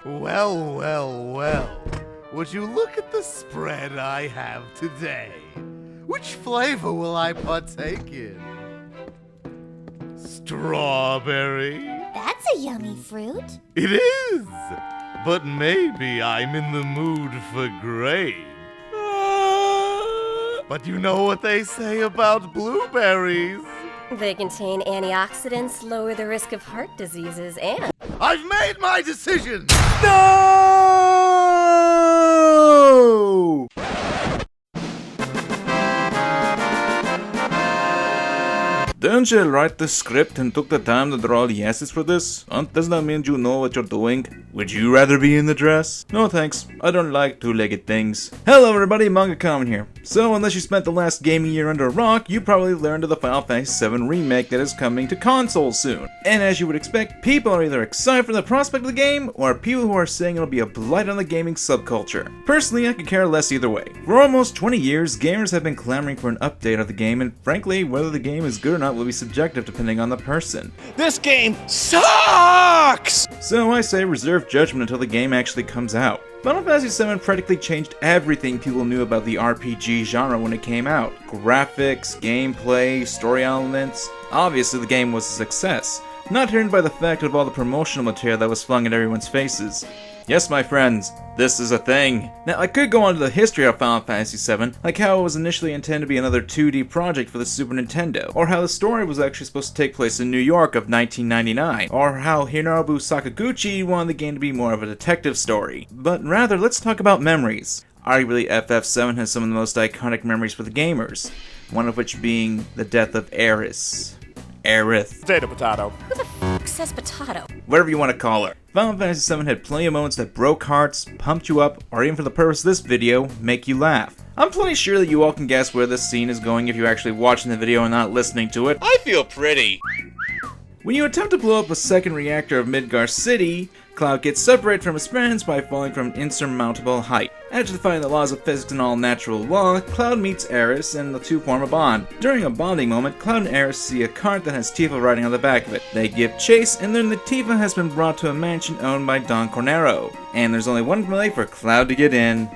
Well, well, well. Would you look at the spread I have today? Which flavor will I partake in? Strawberry? That's a yummy fruit. It is! But maybe I'm in the mood for grape. But you know what they say about blueberries? They contain antioxidants, lower the risk of heart diseases, and... I've made my decision! No! Didn't you write the script and took the time to draw the assets for this? Doesn't that mean you know what you're doing? Would you rather be in the dress? No thanks, I don't like two-legged things. Hello everybody, MangaKamen here. So unless you spent the last gaming year under a rock, you probably learned of the FF7 Remake that is coming to consoles soon. And as you would expect, people are either excited for the prospect of the game, or people who are saying it'll be a blight on the gaming subculture. Personally, I could care less either way. For almost 20 years, gamers have been clamoring for an update of the game, and frankly, whether the game is good or not will be subjective depending on the person. This game sucks! So I say reserve judgment until the game actually comes out. Final Fantasy VII practically changed everything people knew about the RPG genre when it came out. Graphics, gameplay, story elements. Obviously the game was a success, not hindered by the fact of all the promotional material that was flung in everyone's faces. Yes, my friends, this is a thing. Now, I could go on to the history of Final Fantasy VII, like how it was initially intended to be another 2D project for the Super Nintendo, or how the story was actually supposed to take place in New York of 1999, or how Hironobu Sakaguchi wanted the game to be more of a detective story. But rather, let's talk about memories. Arguably, FF7 has some of the most iconic memories for the gamers, one of which being the death of AERISIERITH. Potato. Who the f*** says potato? Whatever you want to call her. Final Fantasy VII had plenty of moments that broke hearts, pumped you up, or even for the purpose of this video, make you laugh. I'm plenty sure that you all can guess where this scene is going if you're actually watching the video and not listening to it. I feel pretty. When you attempt to blow up a second reactor of Midgar City, Cloud gets separated from his friends by falling from an insurmountable height. After defying the laws of physics and all natural law, Cloud meets Aeris and the two form a bond. During a bonding moment, Cloud and Aeris see a cart that has Tifa riding on the back of it. They give chase and learn that Tifa has been brought to a mansion owned by Don Cornero. And there's only one way for Cloud to get in.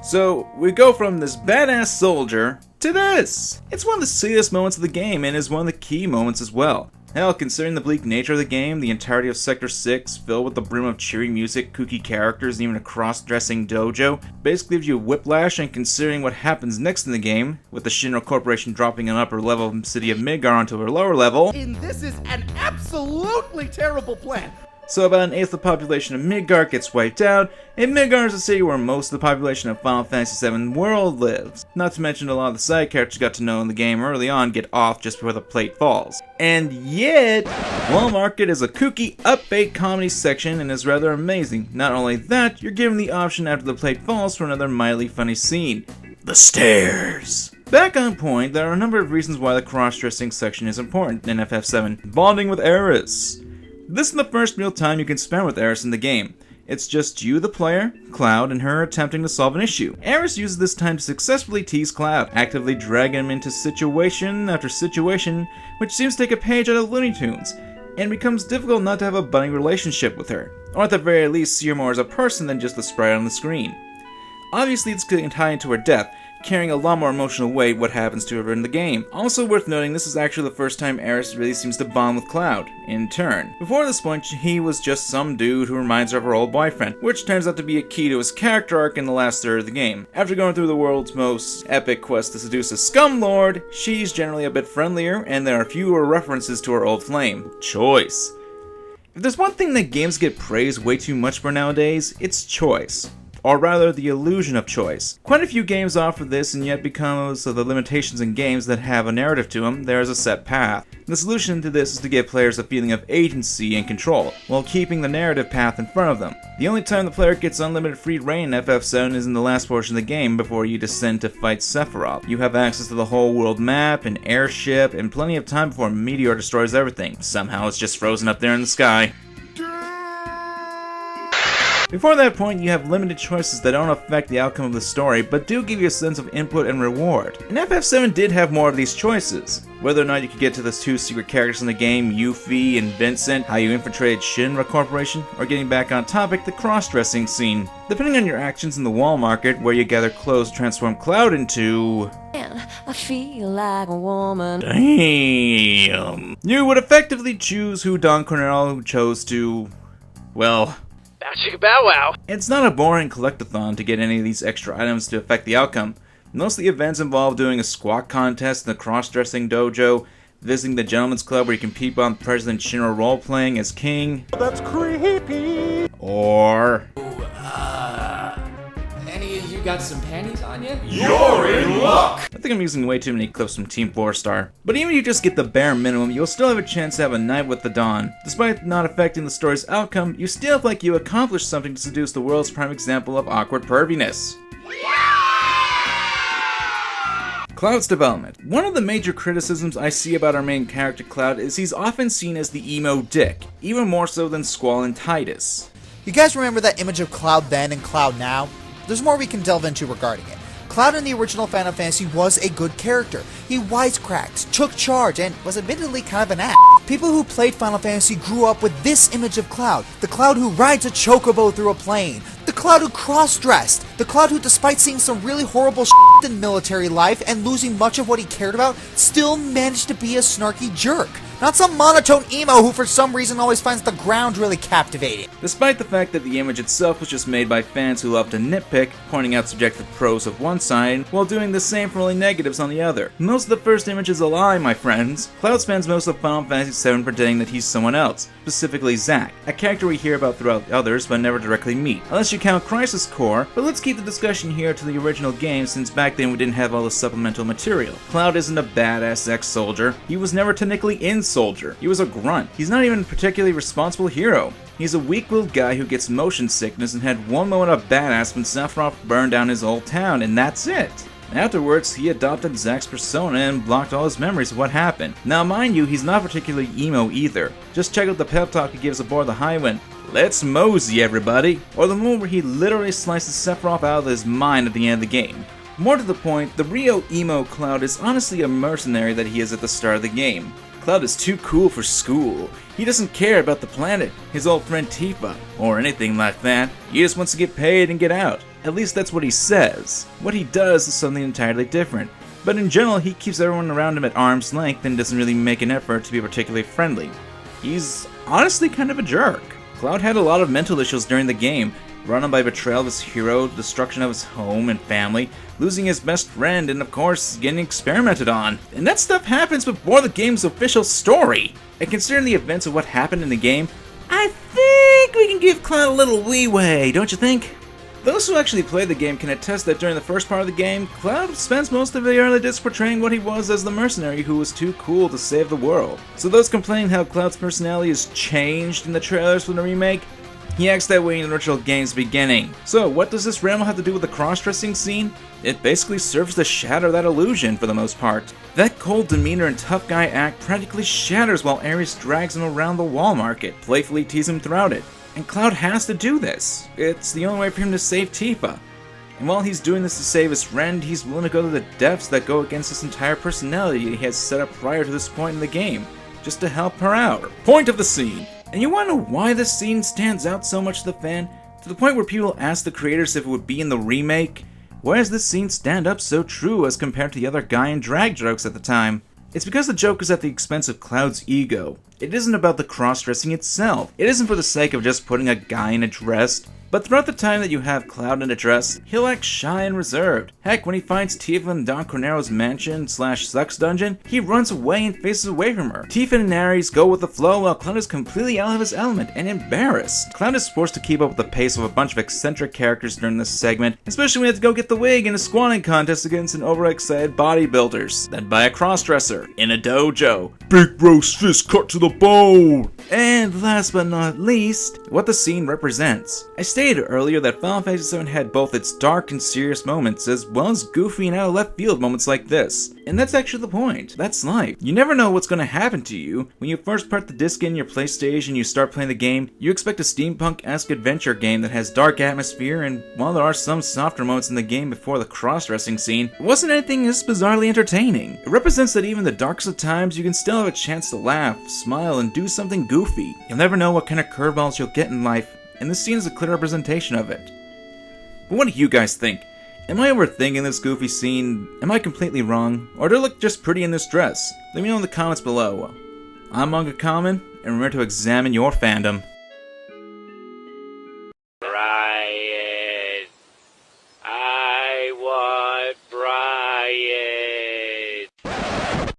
So, we go from this badass soldier to this! It's one of the silliest moments of the game and is one of the key moments as well. Hell, considering the bleak nature of the game, the entirety of Sector 6, filled with the brim of cheery music, kooky characters, and even a cross-dressing dojo, basically gives you a whiplash, and considering what happens next in the game, with the Shinra Corporation dropping an upper level of the city of Midgar onto a lower level, This is an absolutely terrible plan. so about an eighth of the population of Midgar gets wiped out, and Midgar is a city where most of the population of Final Fantasy VII World lives. Not to mention a lot of the side characters you got to know in the game early on get off just before the plate falls. And yet, Wall Market is a kooky, upbeat comedy section and is rather amazing. Not only that, you're given the option after the plate falls for another mildly funny scene. The stairs! Back on point, there are a number of reasons why the cross-dressing section is important in FF7. Bonding with Aeris. This is the first real time you can spend with Aeris in the game. It's just you, the player, Cloud, and her attempting to solve an issue. Aeris uses this time to successfully tease Cloud, actively dragging him into situation after situation, which seems to take a page out of Looney Tunes, and becomes difficult not to have a budding relationship with her, or at the very least see her more as a person than just the sprite on the screen. Obviously it's getting tied into her death, carrying a lot more emotional weight what happens to her in the game. Also worth noting, this is actually the first time Aeris really seems to bond with Cloud, in turn. Before this point, he was just some dude who reminds her of her old boyfriend, which turns out to be a key to his character arc in the last third of the game. After going through the world's most epic quest to seduce a scum lord, she's generally a bit friendlier, and there are fewer references to her old flame. Choice. If there's one thing that games get praised way too much for nowadays, it's choice. Or rather, the illusion of choice. Quite a few games offer this, and yet because of the limitations in games that have a narrative to them, there is a set path. The solution to this is to give players a feeling of agency and control, while keeping the narrative path in front of them. The only time the player gets unlimited free reign in FF7 is in the last portion of the game before you descend to fight Sephiroth. You have access to the whole world map, an airship, and plenty of time before a meteor destroys everything. Somehow it's just frozen up there in the sky. Before that point, you have limited choices that don't affect the outcome of the story, but do give you a sense of input and reward. And FF7 did have more of these choices. Whether or not you could get to the 2 secret characters in the game, Yuffie and Vincent, how you infiltrated Shinra Corporation, or getting back on topic, the cross-dressing scene. Depending on your actions in the wall market, where you gather clothes to transform Cloud into... I feel like a woman. Damn. You would effectively choose who Don Cornell chose to... well... Bow chicka bow wow. It's not a boring collectathon to get any of these extra items to affect the outcome. Most of the events involve doing a squat contest in the cross-dressing dojo, visiting the gentleman's club where you compete on President Shinra role-playing as king. That's creepy. Or... any of you got some panties on you? You're in luck. I think I'm using way too many clips from Team 4 Star. But even if you just get the bare minimum, you'll still have a chance to have a night with the Dawn. Despite not affecting the story's outcome, you still feel like you accomplished something to seduce the world's prime example of awkward perviness. Cloud's development. One of the major criticisms I see about our main character Cloud is he's often seen as the emo dick, even more so than Squall and Titus. You guys remember that image of Cloud then and Cloud now? There's more we can delve into regarding it. Cloud in the original Final Fantasy was a good character. He wisecracked, took charge, and was admittedly kind of an ass. People who played Final Fantasy grew up with this image of Cloud. The Cloud who rides a chocobo through a plane. The Cloud who cross-dressed. The Cloud who, despite seeing some really horrible shit in military life and losing much of what he cared about, still managed to be a snarky jerk. Not some monotone emo who for some reason always finds the ground really captivating. Despite the fact that the image itself was just made by fans who love to nitpick, pointing out subjective pros of one side, while doing the same for only negatives on the other. Most of the first image is a lie, my friends. Cloud spends most of Final Fantasy VII pretending that he's someone else, specifically Zack, a character we hear about throughout the others but never directly meet, unless you count Crisis Core, but let's keep the discussion here to the original game since back then we didn't have all the supplemental material. Cloud isn't a badass ex-soldier. He was never technically in Soldier. He was a grunt. He's not even a particularly responsible hero. He's a weak-willed guy who gets motion sickness and had one moment of badass when Sephiroth burned down his old town, and that's it. Afterwards, he adopted Zack's persona and blocked all his memories of what happened. Now mind you, he's not particularly emo either. Just check out the pep talk he gives aboard the Highwind. Let's mosey everybody! Or the moment where he literally slices Sephiroth out of his mind at the end of the game. More to the point, the real emo Cloud is honestly a mercenary that he is at the start of the game. Cloud is too cool for school. He doesn't care about the planet, his old friend Tifa, or anything like that. He just wants to get paid and get out. At least that's what he says. What he does is something entirely different. But in general, he keeps everyone around him at arm's length and doesn't really make an effort to be particularly friendly. He's honestly kind of a jerk. Cloud had a lot of mental issues during the game, run on by betrayal of his hero, destruction of his home and family, losing his best friend, and of course, getting experimented on. And that stuff happens before the game's official story. And considering the events of what happened in the game, I think we can give Cloud a little leeway, don't you think? Those who actually played the game can attest that during the first part of the game, Cloud spends most of the early discs portraying what he was as the mercenary who was too cool to save the world. So those complaining how Cloud's personality is changed in the trailers for the remake, he acts that way in the original game's beginning. So what does this ramble have to do with the cross-dressing scene? It basically serves to shatter that illusion for the most part. That cold demeanor and tough guy act practically shatters while Ares drags him around the wall market, playfully teasing him throughout it. And Cloud has to do this. It's the only way for him to save Tifa. And while he's doing this to save his friend, he's willing to go to the depths that go against his entire personality he has set up prior to this point in the game, just to help her out. Point of the scene. And you wanna know why this scene stands out so much to the fan? To the point where people ask the creators if it would be in the remake? Why does this scene stand up so true as compared to the other guy and drag jokes at the time? It's because the joke is at the expense of Cloud's ego. It isn't about the cross-dressing itself. It isn't for the sake of just putting a guy in a dress. But throughout the time that you have Cloud in a dress, he'll act shy and reserved. Heck, when he finds Tifa in Don Cornero's mansion/Sucks dungeon, he runs away and faces away from her. Tifa and Ares go with the flow while Cloud is completely out of his element and embarrassed. Cloud is forced to keep up with the pace of a bunch of eccentric characters during this segment, especially when he has to go get the wig in a squatting contest against an overexcited bodybuilders, then by a crossdresser in a dojo. Big roast fist cut to the bone! And last but not least, what the scene represents. I stated earlier that Final Fantasy VII had both its dark and serious moments, as well as goofy and out of left field moments like this. And that's actually the point. That's life. You never know what's going to happen to you. When you first put the disc in your PlayStation and you start playing the game, you expect a steampunk-esque adventure game that has dark atmosphere, and while there are some softer moments in the game before the cross-dressing scene, it wasn't anything as bizarrely entertaining. It represents that even the darkest of times, you can still have a chance to laugh, smile, and do something goofy. You'll never know what kind of curveballs you'll get in life, and this scene is a clear representation of it. But what do you guys think? Am I overthinking this goofy scene? Am I completely wrong? Or do I look just pretty in this dress? Let me know in the comments below. I'm MangaKamen, and remember to examine your fandom.